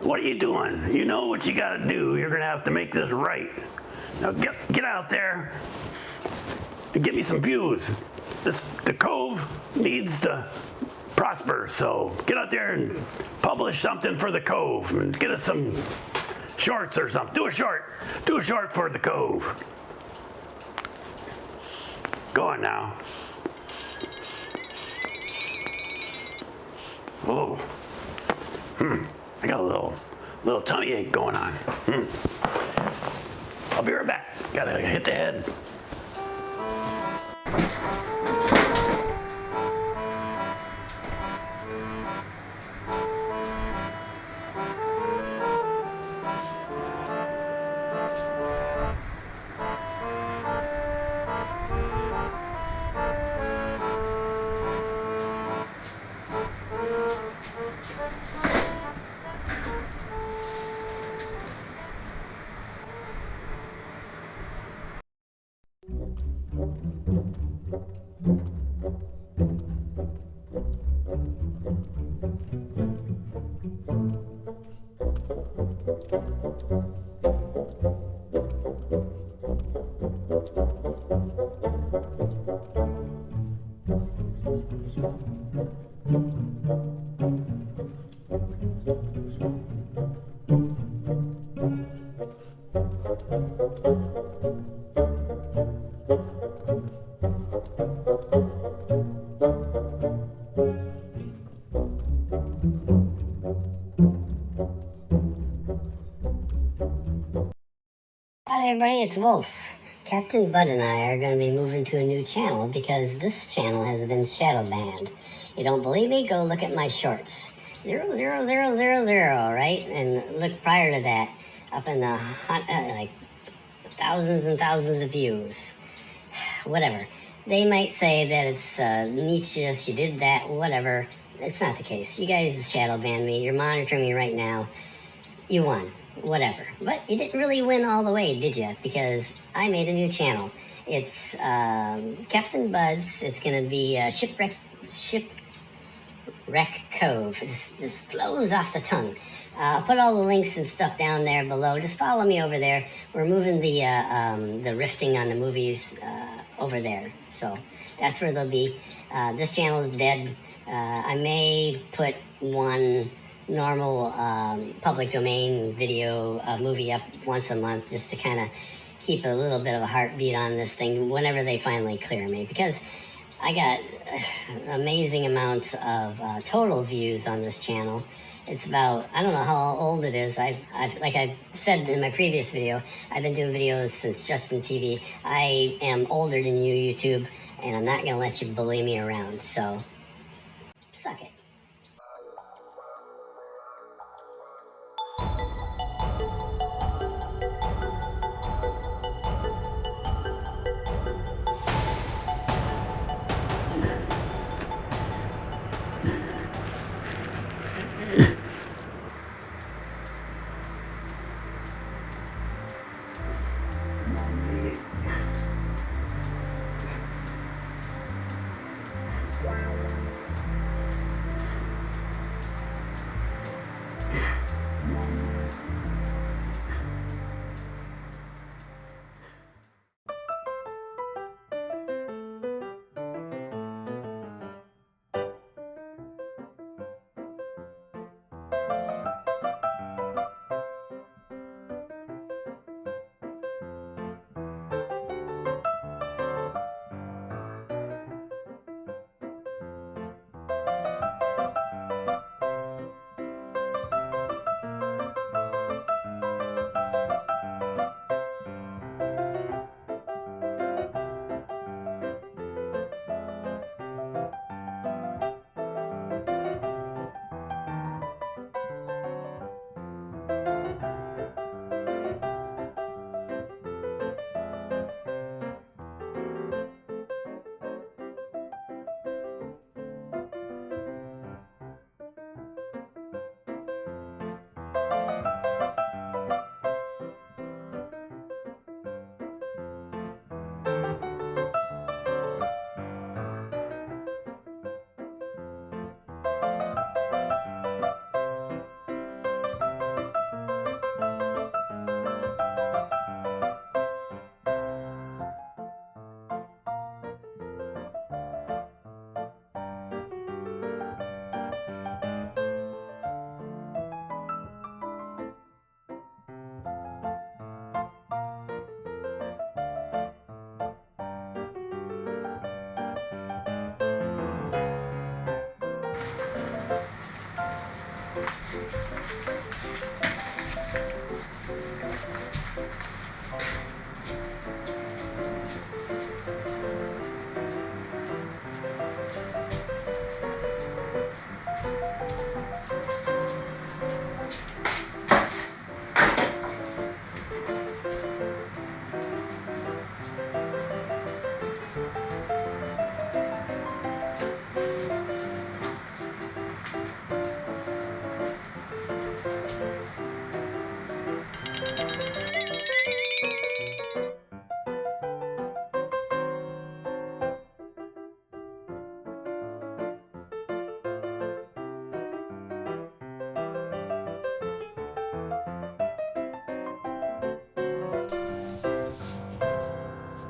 What are you doing? You know what you gotta do. You're gonna have to make this right. Now get out there and get me some views. The Cove needs to prosper, so get out there and publish something for the Cove and get us some shorts or something. Do a short for the Cove. Go on now. Oh, I got a little tummy ache going on. I'll be right back. Gotta hit the head. Hi everybody, it's Wolf. Captain Bud and I are going to be moving to a new channel because this channel has been shadow banned. You don't believe me? Go look at my shorts. 00000, right? And look prior to that, up in the like thousands and thousands of views. Whatever. They might say that it's Nietzsche's, you did that, whatever. It's not the case. You guys shadow banned me. You're monitoring me right now. You won. Whatever. But you didn't really win all the way, did you? Because I made a new channel. It's Captain Bud's. It's going to be Shipwreck Cove. It just flows off the tongue. I'll put all the links and stuff down there below. Just follow me over there. We're moving the rifting on the movies over there. So that's where they'll be. This channel is dead. I may put one normal public domain video movie up once a month just to kind of keep a little bit of a heartbeat on this thing whenever they finally clear me, because I got amazing amounts of total views on this channel. It's about, I don't know how old it is. I've like I said in my previous video, I've been doing videos since Justin TV. I am older than you, YouTube, and I'm not gonna let you bully me around, so suck it.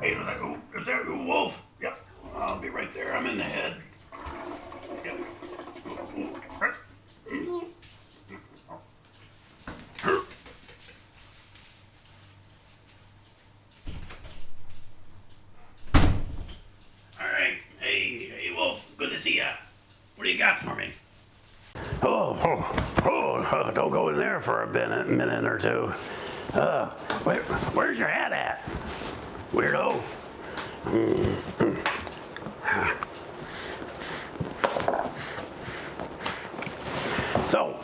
Hey, is that you, Wolf? Yep, I'll be right there. I'm in the head. Yep. All right. Hey, Wolf. Good to see ya. What do you got for me? Don't go in there for a minute or two. Where's your hat at? Weirdo. So,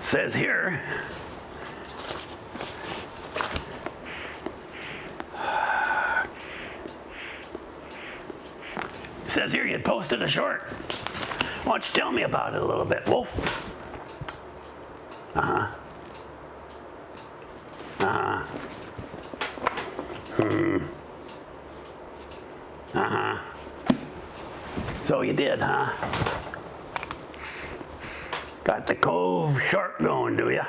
says here, you posted a short. Why don't you tell me about it a little bit, Wolf? So you did, huh? Got the Cove short going, do ya?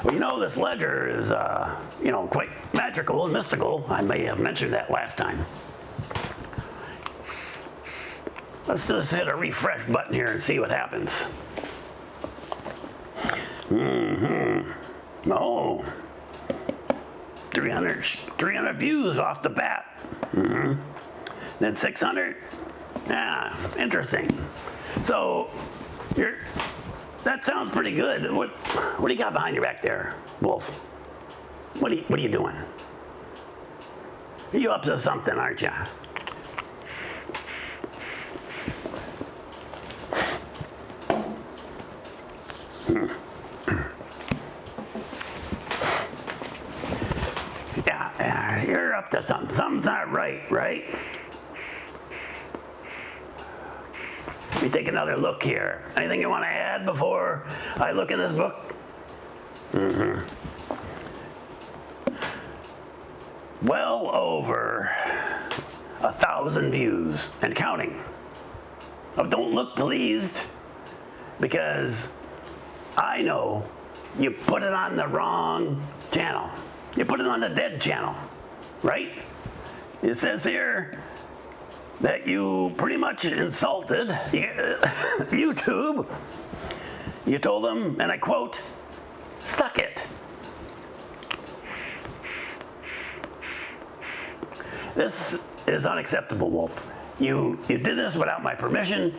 Well, you know, this ledger is, quite magical and mystical. I may have mentioned that last time. Let's just hit a refresh button here and see what happens. Oh, 300 views off the bat. Then 600. Yeah, interesting. So, that sounds pretty good. What do you got behind your back there, Wolf? What are you doing? You up to something, aren't you? Yeah, you're up to something. Something's not right, right? Let me take another look here. Anything you want to add before I look in this book? Well over 1,000 views and counting. Oh, don't look pleased, because I know you put it on the wrong channel. You put it on the dead channel, right? It says here that you pretty much insulted YouTube. You told them, and I quote, "Suck it." This is unacceptable, Wolf. You did this without my permission.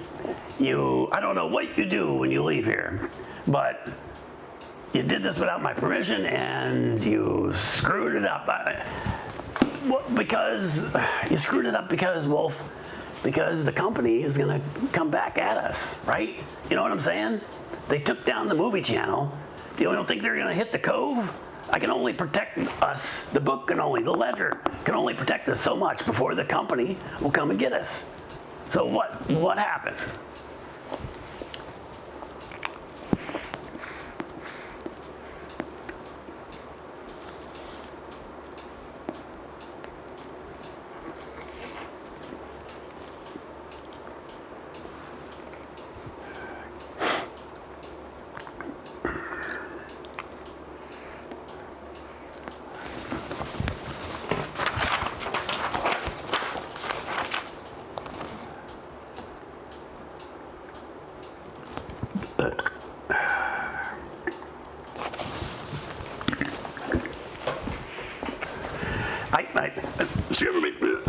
I don't know what you do when you leave here, but you did this without my permission, and you screwed it up. Because you screwed it up because, Wolf, because the company is gonna come back at us, right? You know what I'm saying? They took down the movie channel. You don't think they're gonna hit the Cove? I can only protect us. The book the ledger can only protect us so much before the company will come and get us. So what happened?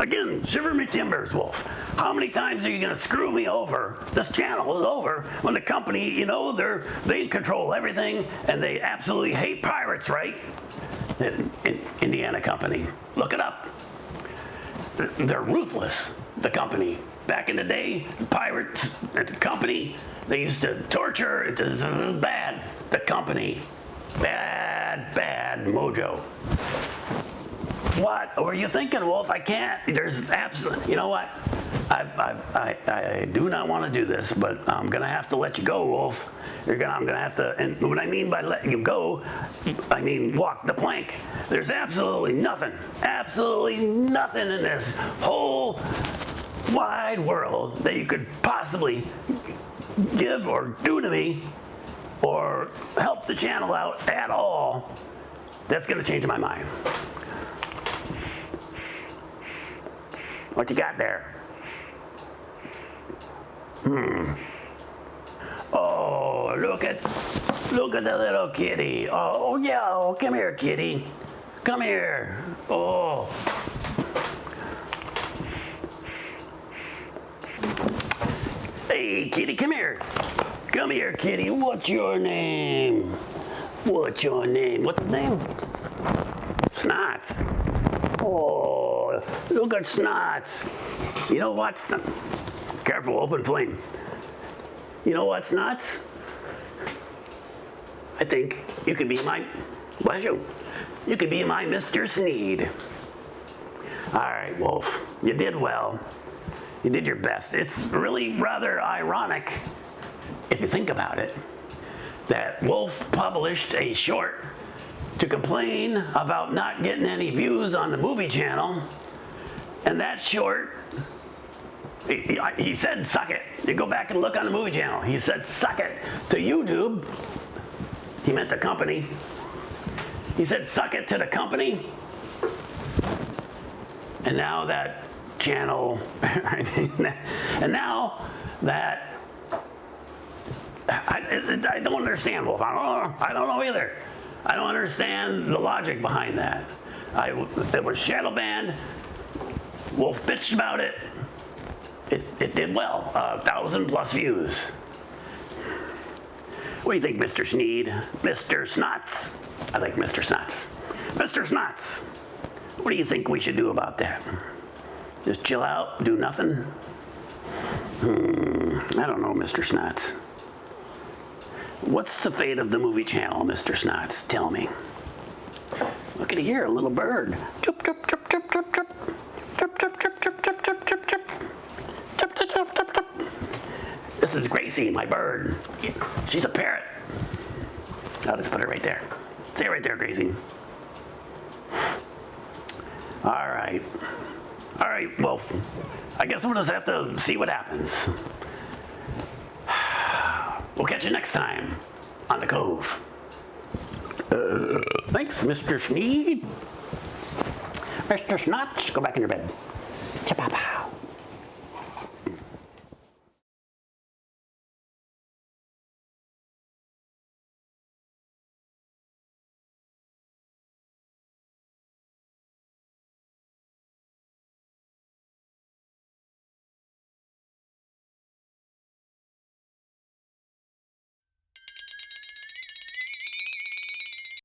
Again, shiver me timbers, Wolf. How many times are you gonna screw me over? This channel is over when the company, you know, they control everything and they absolutely hate pirates, right? Indiana company. Look it up. They're ruthless, the company. Back in the day, pirates and the company, they used to torture. It was bad. The company. Bad mojo. What were you thinking, Wolf? I can't. There's absolutely. You know what? I do not want to do this, but I'm gonna have to let you go, Wolf. I'm gonna have to. And what I mean by letting you go, I mean walk the plank. There's absolutely nothing in this whole wide world that you could possibly give or do to me or help the channel out at all that's gonna change my mind. What you got there? Oh, look at the little kitty. Oh yeah, oh, come here, kitty. Come here. Oh. Hey, kitty, come here. Come here, kitty. What's your name? What's your name? What's his name? Snot. Oh, look at Snot. You know what? Careful, open flame. You know what, Snots? I think you could be my, bless you, you could be my Mr. Sneed. All right, Wolf, you did well. You did your best. It's really rather ironic, if you think about it, that Wolf published a short to complain about not getting any views on the movie channel, and that short, he said suck it. You go back and look on the movie channel. He said suck it to YouTube. He meant the company. He said suck it to the company. And now that channel, and now that, I don't understand, Wolf. I don't know either. I don't understand the logic behind that. It was shadow banned. Wolf bitched about it. It did well, 1,000+ views. What do you think, Mr. Sneed? Mr. Snots? I like Mr. Snots. Mr. Snots, what do you think we should do about that? Just chill out, do nothing? I don't know, Mr. Snots. What's the fate of the movie channel, Mr. Snots? Tell me. Look at here, a little bird. Chup, chup, chup, chup, chup, chup. Chup, chup, chup, chup, chup, chup, chup, chup. Chup, chup, chup, chup, chup. This is Gracie, my bird. She's a parrot. I'll just put her right there. Stay right there, Gracie. All right, Wolf. I guess we'll just have to see what happens. We'll catch you next time on the Cove. Thanks, Mr. Sneed. Mr. Snot, go back in your bed. Cha-pa-pa.